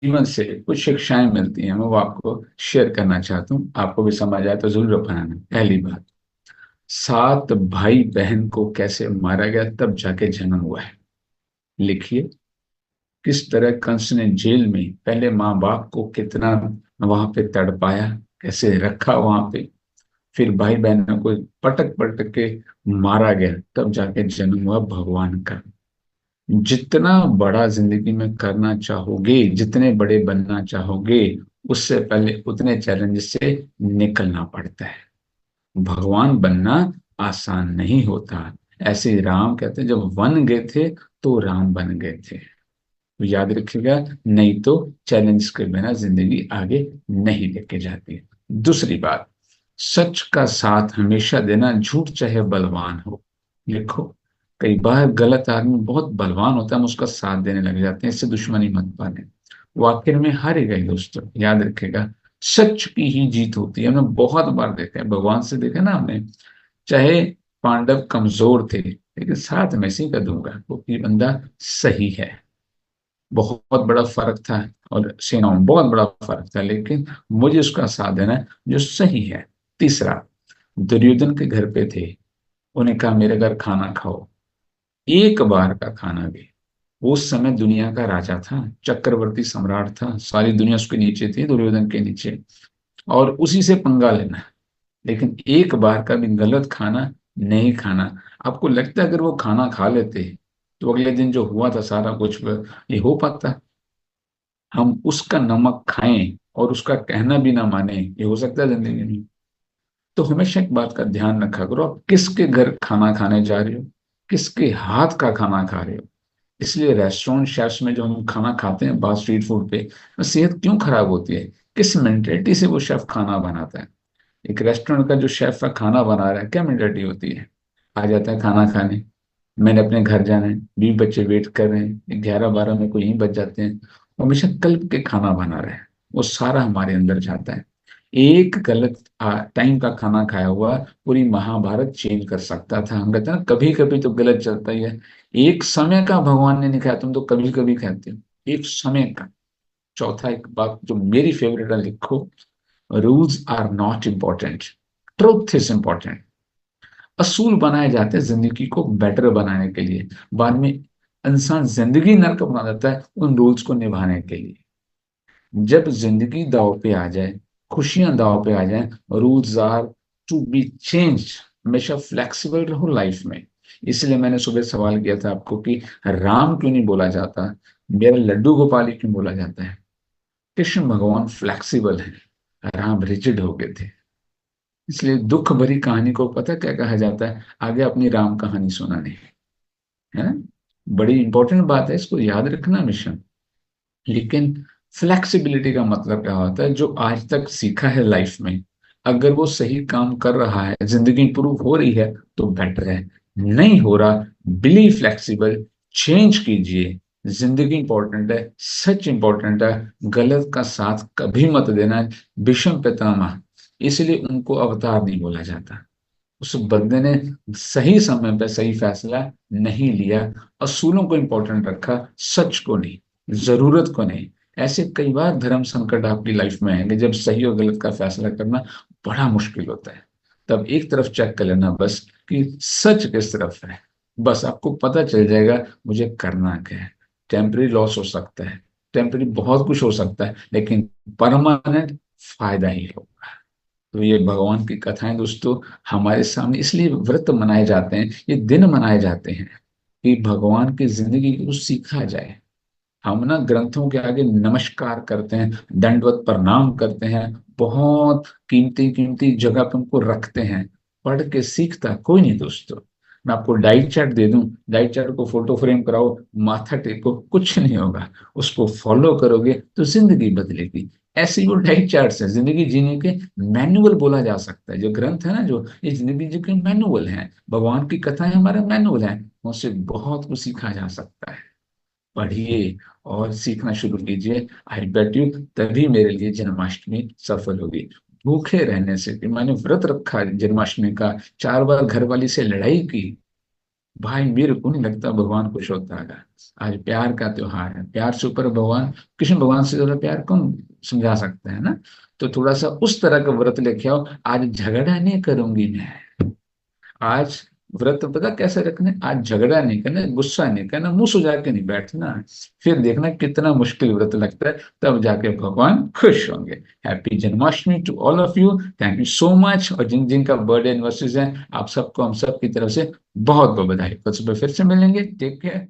जीवन से कुछ शिक्षाएं मिलती हैं, मैं वो आपको शेयर करना चाहता हूँ। आपको भी समझ आए तो जरूर अपनाना। पहली बात, 7 भाई बहन को कैसे मारा गया तब जाके जन्म हुआ है। लिखिए, किस तरह कंस ने जेल में पहले माँ बाप को कितना वहां पे तड़पाया, कैसे रखा वहां पे, फिर भाई बहनों को पटक पटक के मारा गया, तब जाके जन्म हुआ भगवान का। जितना बड़ा जिंदगी में करना चाहोगे, जितने बड़े बनना चाहोगे, उससे पहले उतने चैलेंज से निकलना पड़ता है। भगवान बनना आसान नहीं होता। ऐसे ही राम कहते हैं, जब वन गए थे तो राम बन गए थे। तो याद रखिएगा, नहीं तो चैलेंज के बिना जिंदगी आगे नहीं लेके जाती। दूसरी बात, सच का साथ हमेशा देना, झूठ चाहे बलवान हो। लिखो, कई बार गलत आदमी बहुत बलवान होता है, हम उसका साथ देने लग जाते हैं, इससे दुश्मनी मत पाले, वो आखिर में हारेगा ही दोस्तों। याद रखेगा, सच की ही जीत होती है। हमने बहुत बार देखा है, भगवान से देखा ना हमने, चाहे पांडव कमजोर थे लेकिन साथ में से का दूंगा क्योंकि बंदा सही है। बहुत बड़ा फर्क था, और सेनाओं में बहुत बड़ा फर्क था, लेकिन मुझे उसका साथ देना है जो सही है। तीसरा, दुर्योधन के घर पे थे, उन्हें कहा मेरे घर खाना खाओ, एक बार का खाना भी। वो उस समय दुनिया का राजा था, चक्रवर्ती सम्राट था, सारी दुनिया उसके नीचे थी, दुर्योधन के नीचे, और उसी से पंगा लेना। लेकिन एक बार का भी गलत खाना नहीं खाना। आपको लगता है अगर वो खाना खा लेते तो अगले दिन जो हुआ था सारा कुछ ये हो पाता? हम उसका नमक खाएं और उसका कहना भी ना माने, ये हो सकता है जिंदगी में? तो हमेशा एक बात का ध्यान रखा करो, आप किसके घर खाना खाने जा रहे हो, किसके हाथ का खाना खा रहे हो। इसलिए रेस्टोरेंट शेफ्स में जो हम खाना खाते हैं बाहर स्ट्रीट फूड पे, तो सेहत क्यों खराब होती है? किस मेंटेलिटी से वो शेफ खाना बनाता है? एक रेस्टोरेंट का जो शेफ का खाना बना रहा है, क्या मेंटेलिटी होती है? आ जाता है खाना खाने, मैंने अपने घर जाना है, 20 बच्चे वेट कर रहे हैं, 11-12 में को यहीं बच जाते हैं, वो हमेशा कल्प के खाना बना रहे हैं, वो सारा हमारे अंदर जाता है। एक गलत टाइम का खाना खाया हुआ पूरी महाभारत चेंज कर सकता था। हम कहते हैं ना, कभी कभी तो गलत चलता ही है। एक समय का भगवान ने नहीं खाया, तुम तो कभी कभी खाते हो, एक समय का। चौथा एक बात जो मेरी फेवरेट है, लिखो, rules are not important, truth is important. असूल बनाए जाते हैं जिंदगी को बेटर बनाने के लिए, बाद में इंसान जिंदगी नर्क बना देता है उन रूल्स को निभाने के लिए। जब जिंदगी दांव पे आ जाए, खुशियां दांव पे आ जाए, rules are to be change. हमेशा फ्लेक्सिबल रहो लाइफ में। इसलिए मैंने सुबह सवाल किया था आपको कि राम क्यों नहीं बोला जाता, मेरा लड्डू गोपाल ही क्यों बोला जाता है? कृष्ण भगवान फ्लेक्सिबल है, राम रिजिड हो गए थे। इसलिए दुख भरी कहानी को पता क्या कहा जाता है? आगे अपनी राम कहानी सुनानी, है ना? बड़ी इंपॉर्टेंट बात है, इसको याद रखना मिशन। लेकिन फ्लेक्सिबिलिटी का मतलब क्या होता है? जो आज तक सीखा है लाइफ में, अगर वो सही काम कर रहा है, जिंदगी इंप्रूव हो रही है तो बेटर है। नहीं हो रहा, बिलीव फ्लेक्सिबल, चेंज कीजिए। जिंदगी इंपॉर्टेंट है, सच इंपॉर्टेंट है, गलत का साथ कभी मत देना। विषम पितामह, इसलिए उनको अवतार नहीं बोला जाता। उस बंदे ने सही समय पे सही फैसला नहीं लिया, असूलों को इंपॉर्टेंट रखा, सच को नहीं, जरूरत को नहीं। ऐसे कई बार धर्म संकट आपकी लाइफ में आएंगे जब सही और गलत का फैसला करना बड़ा मुश्किल होता है। तब एक तरफ चेक कर लेना बस कि सच किस तरफ है, बस आपको पता चल जाएगा मुझे करना क्या है। टेम्पररी लॉस हो सकता है, टेम्पररी बहुत कुछ हो सकता है, लेकिन परमानेंट फायदा ही होगा। तो ये भगवान की कथाएं दोस्तों हमारे सामने इसलिए व्रत मनाए जाते हैं, ये दिन मनाए जाते हैं कि भगवान की जिंदगी को सीखा जाए। हम ना ग्रंथों के आगे नमस्कार करते हैं, दंडवत प्रणाम करते हैं, बहुत कीमती कीमती जगह पे उनको रखते हैं, पढ़ के सीखता कोई नहीं दोस्तों। मैं आपको डाइट चार्ट दे दूं, डाइट चार्ट को फोटो फ्रेम कराओ, माथा टेको, कुछ नहीं होगा। उसको फॉलो करोगे तो जिंदगी बदलेगी। ऐसे ही वो डाइट चार्ट है, जिंदगी जीने के मैनुअल बोला जा सकता है। जो ग्रंथ है ना, जो ये जिंदगी जी के मैनुअल है, भगवान की कथाएं हमारा मैनुअल है, उनसे बहुत कुछ सीखा जा सकता है। पढ़िए और सीखना शुरू कीजिए। आई बेट यू, तभी मेरे लिए जन्माष्टमी सफल होगी। भूखे रहने से, कि मैंने व्रत रखा जन्माष्टमी का, 4 बार घर वाली से लड़ाई की, भाई मेरे को नहीं लगता भगवान खुश होता है। आज प्यार का त्योहार है, प्यार से ऊपर भगवान, कृष्ण भगवान से ज्यादा प्यार कौन समझा सकता है ना। तो थोड़ा सा उस तरह का व्रत लेके आओ। आज झगड़ा नहीं करूंगी मैं। आज व्रत पता कैसे रखना है, आज झगड़ा नहीं करना, गुस्सा नहीं करना, मुंह सुजा के नहीं बैठना। फिर देखना कितना मुश्किल व्रत लगता है, तब जाके भगवान खुश होंगे। Happy Janmashtami to all of you, thank you so much. और जिन जिन का बर्थडे एनिवर्सरीज है, आप सबको हम सब की तरफ से बहुत बहुत बधाई। कल सुबह फिर से मिलेंगे, टेक केयर।